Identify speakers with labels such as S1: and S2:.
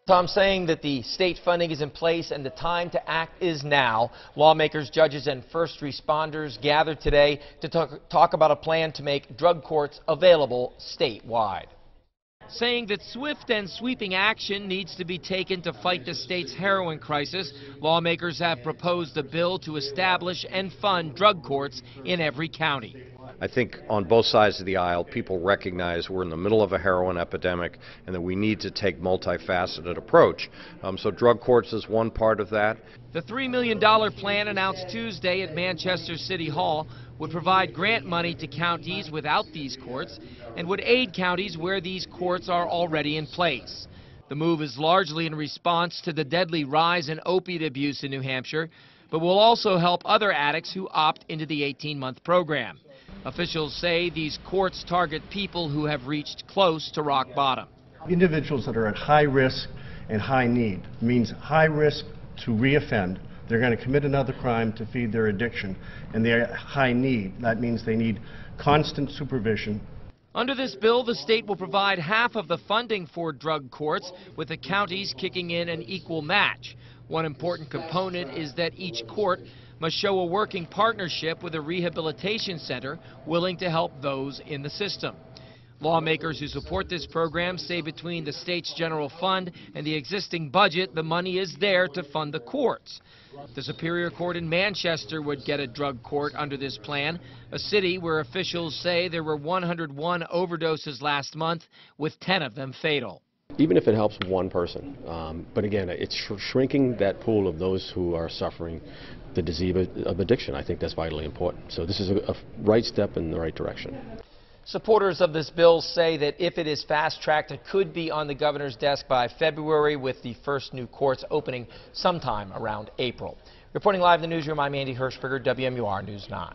S1: Tom, saying that the state funding is in place and the time to act is now. Lawmakers, judges, and first responders gathered today to talk about a plan to make drug courts available statewide. Saying that swift and sweeping action needs to be taken to fight the state's heroin crisis, lawmakers have proposed a bill to establish and fund drug courts in every county.
S2: I think on both sides of the aisle, people recognize we're in the middle of a heroin epidemic and that we need to take multifaceted approach. So drug courts is one part of that.
S1: The $3 million plan announced Tuesday at Manchester City Hall would provide grant money to counties without these courts and would aid counties where these courts are already in place. The move is largely in response to the deadly rise in opiate abuse in New Hampshire, but will also help other addicts who opt into the 18-month program. Officials say these courts target people who have reached close to rock bottom.
S3: Individuals that are at high risk and high need means high risk to reoffend. They're going to commit another crime to feed their addiction, and they're at high need. That means they need constant supervision.
S1: Under this bill, the state will provide half of the funding for drug courts, with the counties kicking in an equal match. One important component is that each court must show a working partnership with a rehabilitation center willing to help those in the system. Lawmakers who support this program say between the state's general fund and the existing budget, the money is there to fund the courts. The Superior Court in Manchester would get a drug court under this plan, a city where officials say there were 101 overdoses last month, with 10 of them fatal.
S4: Even if it helps one person, but again, it's shrinking that pool of those who are suffering the disease of addiction. I think that's vitally important. So this is a right step in the right direction.
S1: Supporters of this bill say that if it is fast-tracked, it could be on the governor's desk by February, with the first new courts opening sometime around April. Reporting live in the newsroom, I'm Andy Hirschberger, WMUR News 9.